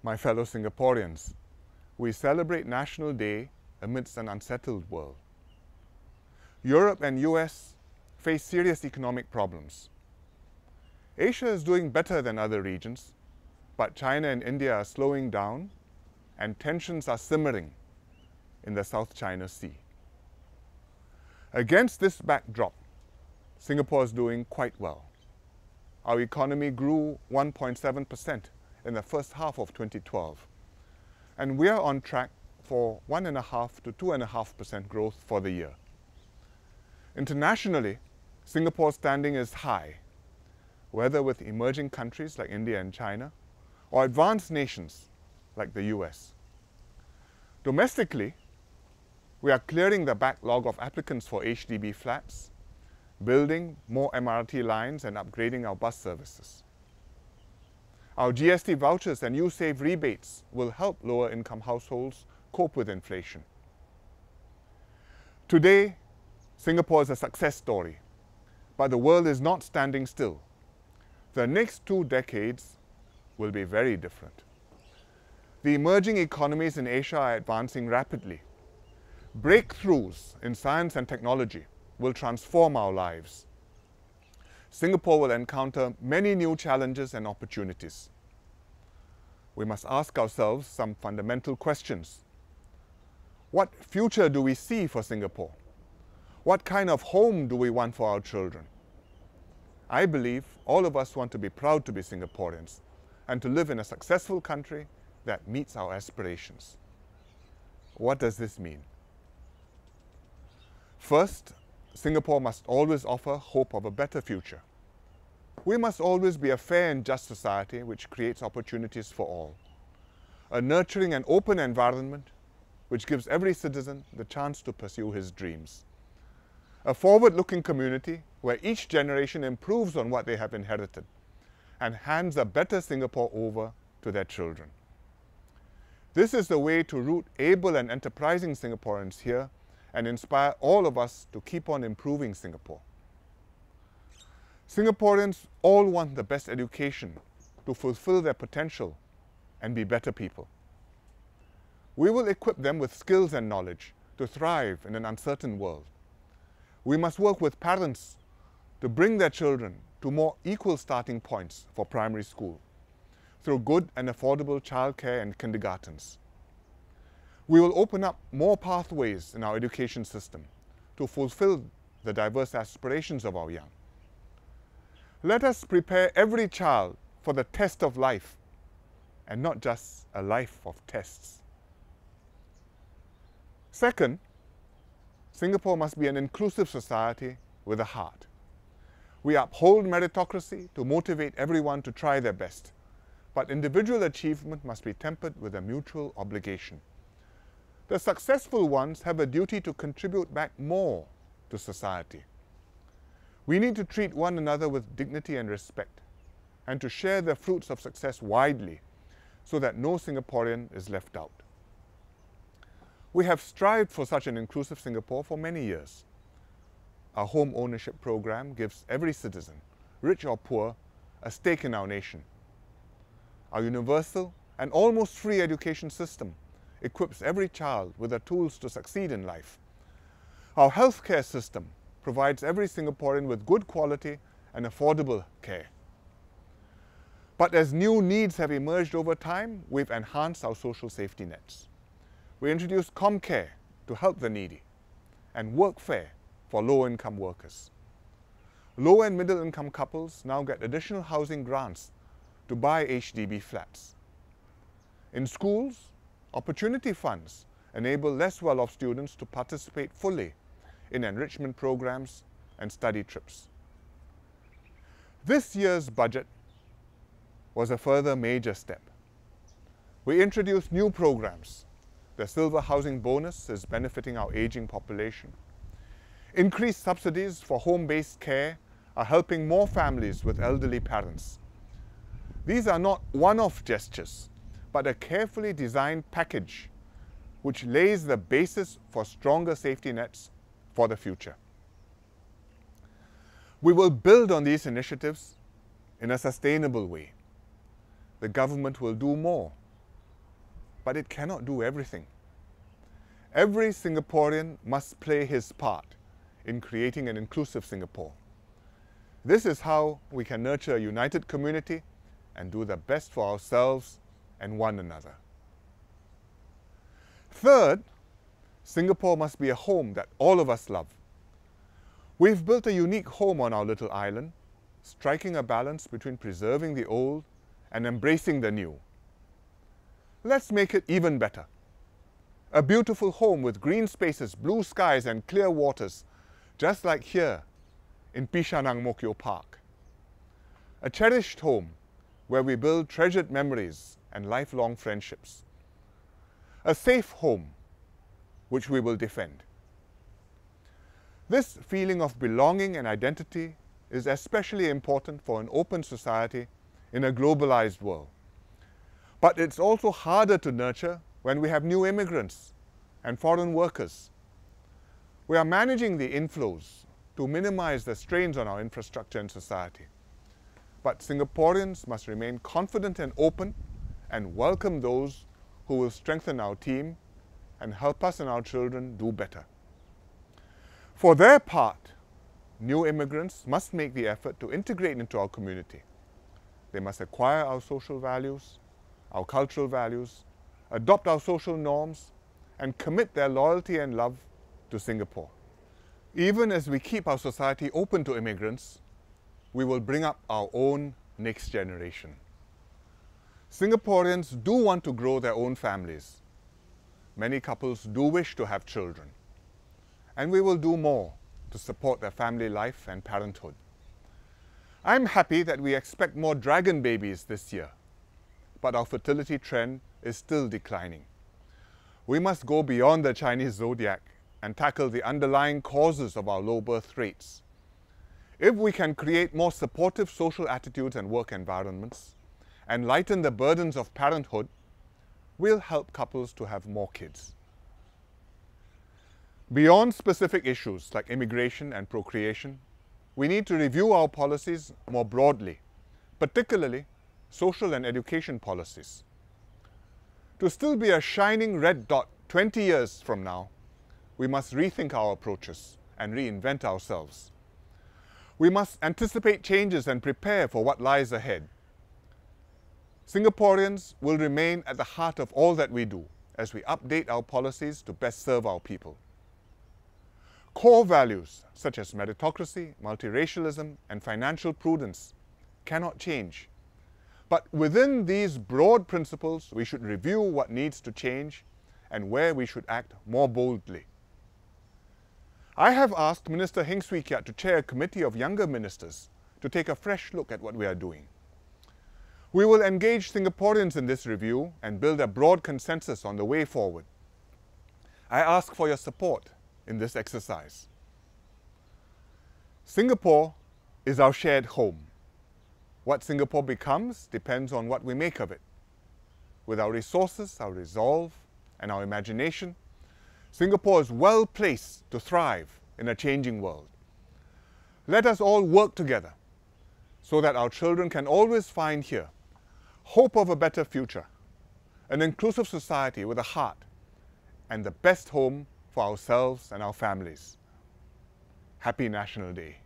My fellow Singaporeans, we celebrate National Day amidst an unsettled world. Europe and US face serious economic problems. Asia is doing better than other regions, but China and India are slowing down and tensions are simmering in the South China Sea. Against this backdrop, Singapore is doing quite well. Our economy grew 1.7% in the first half of 2012, and we are on track for 1.5 to 2.5% growth for the year. Internationally, Singapore's standing is high, whether with emerging countries like India and China, or advanced nations like the US. Domestically, we are clearing the backlog of applicants for HDB flats, building more MRT lines and upgrading our bus services. Our GST vouchers and U-Save rebates will help lower income households cope with inflation. Today, Singapore is a success story, but the world is not standing still. The next 2 decades will be very different. The emerging economies in Asia are advancing rapidly. Breakthroughs in science and technology will transform our lives. Singapore will encounter many new challenges and opportunities. We must ask ourselves some fundamental questions. What future do we see for Singapore? What kind of home do we want for our children? I believe all of us want to be proud to be Singaporeans and to live in a successful country that meets our aspirations. What does this mean? First, Singapore must always offer hope of a better future. We must always be a fair and just society which creates opportunities for all. A nurturing and open environment which gives every citizen the chance to pursue his dreams. A forward-looking community where each generation improves on what they have inherited and hands a better Singapore over to their children. This is the way to root able and enterprising Singaporeans here and inspire all of us to keep on improving Singapore. Singaporeans all want the best education to fulfill their potential and be better people. We will equip them with skills and knowledge to thrive in an uncertain world. We must work with parents to bring their children to more equal starting points for primary school through good and affordable childcare and kindergartens. We will open up more pathways in our education system to fulfill the diverse aspirations of our young. Let us prepare every child for the test of life and not just a life of tests. Second, Singapore must be an inclusive society with a heart. We uphold meritocracy to motivate everyone to try their best, but individual achievement must be tempered with a mutual obligation. The successful ones have a duty to contribute back more to society. We need to treat one another with dignity and respect, and to share the fruits of success widely so that no Singaporean is left out. We have strived for such an inclusive Singapore for many years. Our home ownership program gives every citizen, rich or poor, a stake in our nation. Our universal and almost free education system equips every child with the tools to succeed in life. Our healthcare system provides every Singaporean with good quality and affordable care. But as new needs have emerged over time, we've enhanced our social safety nets. We introduced ComCare to help the needy and Workfare for low-income workers. Low and middle-income couples now get additional housing grants to buy HDB flats. In schools, opportunity funds enable less well-off students to participate fully in enrichment programs and study trips. This year's budget was a further major step. We introduced new programs. The Silver Housing Bonus is benefiting our aging population. Increased subsidies for home-based care are helping more families with elderly parents. These are not one-off gestures, but a carefully designed package which lays the basis for stronger safety nets for the future. We will build on these initiatives in a sustainable way. The government will do more but it cannot do everything. Every Singaporean must play his part in creating an inclusive Singapore. This is how we can nurture a united community and do the best for ourselves and one another. Third, Singapore must be a home that all of us love. We've built a unique home on our little island, striking a balance between preserving the old and embracing the new. Let's make it even better. A beautiful home with green spaces, blue skies and clear waters, just like here in Bishan-Ang Mo Kio Park. A cherished home where we build treasured memories and lifelong friendships. A safe home which we will defend. This feeling of belonging and identity is especially important for an open society in a globalized world. But it's also harder to nurture when we have new immigrants and foreign workers. We are managing the inflows to minimize the strains on our infrastructure and society. But Singaporeans must remain confident and open and welcome those who will strengthen our team and help us and our children do better. For their part, new immigrants must make the effort to integrate into our community. They must acquire our social values, our cultural values, adopt our social norms, and commit their loyalty and love to Singapore. Even as we keep our society open to immigrants, we will bring up our own next generation. Singaporeans do want to grow their own families. Many couples do wish to have children. And we will do more to support their family life and parenthood. I'm happy that we expect more dragon babies this year, but our fertility trend is still declining. We must go beyond the Chinese zodiac and tackle the underlying causes of our low birth rates. If we can create more supportive social attitudes and work environments and lighten the burdens of parenthood, we'll help couples to have more kids. Beyond specific issues like immigration and procreation, we need to review our policies more broadly, particularly social and education policies. To still be a shining red dot 20 years from now, we must rethink our approaches and reinvent ourselves. We must anticipate changes and prepare for what lies ahead. Singaporeans will remain at the heart of all that we do as we update our policies to best serve our people. Core values such as meritocracy, multiracialism, and financial prudence cannot change. But within these broad principles, we should review what needs to change and where we should act more boldly. I have asked Minister Heng Swee Keat to chair a committee of younger ministers to take a fresh look at what we are doing. We will engage Singaporeans in this review and build a broad consensus on the way forward. I ask for your support in this exercise. Singapore is our shared home. What Singapore becomes depends on what we make of it. With our resources, our resolve, and our imagination, Singapore is well placed to thrive in a changing world. Let us all work together so that our children can always find here hope of a better future, an inclusive society with a heart, and the best home for ourselves and our families. Happy National Day.